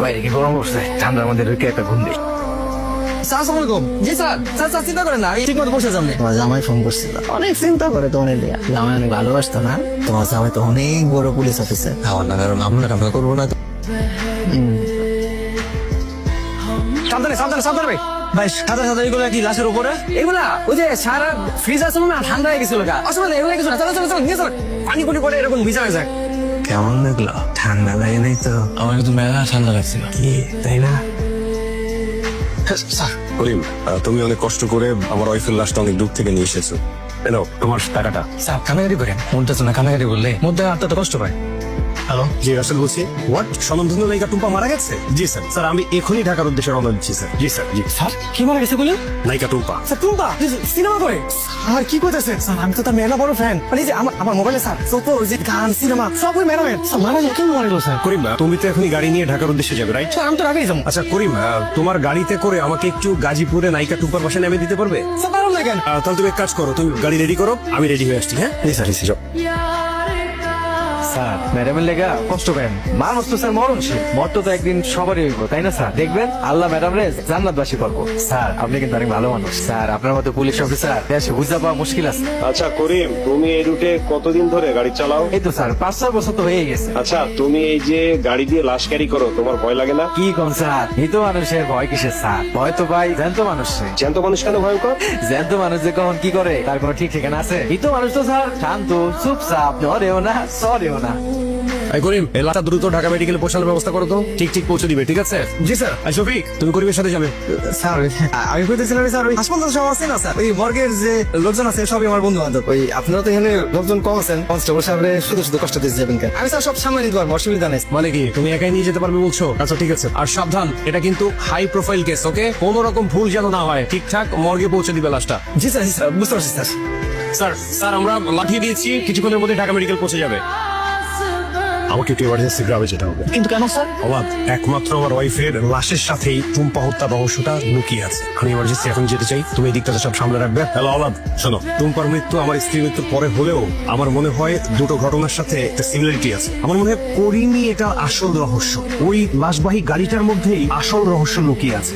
বাইরে কি গরম পড়ছে, ঠান্ডার মধ্যে ঢুকে একটা ঘুম দিই। আসসালামাইকুম। জি স্যার, স্যার চিন্তা করেন না, ঠিক মতো বসে যাবেন। তোমার জামাই ফোন করছিল, অনেক চিন্তা করে তোমার লিয়া। জামাই অনেক ভালোবাসতো না, তোমার জামাই তো অনেক বড় পুলিশ অফিসার। আমার না, কারণ আমরা করবো না। সাবধানে সাবধানে সাবধানে ভাই। ভাই সাদা সাদা এগুলো কি লাশের উপরে? এগুলা ওই যে সারা ফ্রিজ আছে না, ঠান্ডা হয়ে গেছিল। আসলে এগুলো কিছু না, চলো চলো চলো নিয়ে চলো। পানি কুটি করে এরকম ভিজা হয়ে যায়। কেমন লাগলো? ঠান্ডা লাগে নাই তো? আমার কিন্তু মেলা ঠান্ডা লাগছিল। কি তাই না? স্যার করিম, তুমি অনেক কষ্ট করে আমার ওয়াইফের লাশটা অনেক দূর থেকে নিয়ে এসেছো। এনাও তোমার টাকাটা। স্যার কানাকাটি করেন, মনটা তো না কানাকাটি বললে মধ্যে আত্মা তো কষ্ট পায়। হ্যালো, জি রাসেল বলছি। হোয়াট, স্বনামধন্য নায়িকা টুম্পা মারা গেছে? জি স্যার। স্যার আমি এখনই ঢাকার উদ্দেশ্যে রওনা দিচ্ছি স্যার। জি স্যার, জি। স্যার কি মারা গেছে বলে? নায়িকা টুম্পা। স্যার টুম্পা সিনেমা করে? আর কি করতেছে স্যার? আমি তো তার মেলা বড় ফ্যান। মানে এই যে আমার মোবাইলে স্যার যত ওই যে গান সিনেমা সবই মেলা ফ্যান। স্যার মারা গেল, কেন মারা গেল স্যার? করিম, তুমি তো এখনই গাড়ি নিয়ে ঢাকার উদ্দেশ্যে যাবে, রাইট? স্যার আমি তো আগেই যাবো। আচ্ছা করিম, তোমার গাড়িতে করে আমাকে একটু গাজীপুরে নায়িকা টুম্পার বাসায় নামিয়ে দিতে পারবে? স্যার পারুন না কেন? তাহলে তুমি এক কাজ করো, তুমি গাড়ি রেডি করো, আমি রেডি হয়ে আসছি। হ্যাঁ জি স্যার, যাও। স্যার ম্যাডামের লেগা কষ্ট করেন, মানুষ তো স্যার মরণশীল, মরতো তো একদিন সবারই হইব, তাই না স্যার? দেখবেন আল্লাহ ম্যাডাম রে জান্নাতবাসী করবো। স্যার আপনি কিন্তু অনেক ভালো মানুষ, স্যার আপনার মতো পুলিশ অফিসার দেশে বুঝা পাওয়া মুশকিল আছে। আচ্ছা করিম, তুমি এই রুটে কতদিন ধরে গাড়ি চালাও? এই তো স্যার 5-6 বছর তো হয়ে গেছে। আচ্ছা, তুমি এই যে গাড়ি দিয়ে লাশ ক্যারি করো, তোমার ভয় লাগে না? কি কোন স্যার, এই তো মানুষের ভয় কিসের স্যার? ভয় তো ভাই জ্যান্ত মানুষ। জ্যান্ত মানুষ কেন ভয়ঙ্কর? জ্যান্ত মানুষ যে কখন কি করে তার কোনো ঠিক ঠিকানা আছে? এই তো মানুষ তো স্যার শান্ত চুপচাপ, ধরেও না সরেও না। এই করিম, এই লাশটা দ্রুত ঢাকা মেডিকেলে পৌঁছানোর ব্যবস্থা করো তো। ঠিক পৌঁছে দিবে, ঠিক আছে? জি স্যার। আর শফিক, তুমি করিমের সাথে যাবে। স্যার আমি কইতেছিলাম স্যার, ওই হাসপাতাল সব আছে না স্যার, ওই মর্গের যে লোকজন আছে সবই আমার বন্ধু বান্ধব। ওই আপনারা তো এখানে লোকজন কম আছেন, কনস্টেবল সাহেবরে শুধু শুধু কষ্ট দিয়ে যাবেন কেন? আমি স্যার সব সামনে নিতে পারবো, অসুবিধা নেই। মানে কি তুমি একাই নিয়ে যেতে পারবে বলছো? আচ্ছা ঠিক আছে, আর সাবধান, এটা কিন্তু হাই প্রোফাইল কেস, ওকে? কোনো রকম ভুল যেন না হয়, ঠিকঠাক মর্গে পৌঁছে দিবে লাশটা। জি স্যার, জি স্যার, বুঝতে পারছি স্যার। স্যার আমরা লাঠিয়ে দিয়েছি, কিছুক্ষণের মধ্যে ঢাকা মেডিকেল পৌঁছে যাবে। আমাকে একটু এমার্জেন্সি গ্রামে যেতে হবে। কিন্তু কেন স্যার? অবাধ, একমাত্র আমার ওয়াইফের লাশের সাথেই টুম্পা হত্যার রহস্যটা লুকিয়ে আছে। আমি এমার্জেন্সি এখন যেতে চাই, তুমি এই দিকটা সব সামনে রাখবে। হ্যালো অবাধ, শোনো, টুম্পার মৃত্যু আমার স্ত্রীর মৃত্যুর পরে হলেও আমার মনে হয় দুটো ঘটনার সাথে একটা সিমিলারিটি আছে। আমার মনে হয় করিমই এটা আসল রহস্য, ওই লাশবাহী গাড়িটার মধ্যেই আসল রহস্য লুকিয়ে আছে।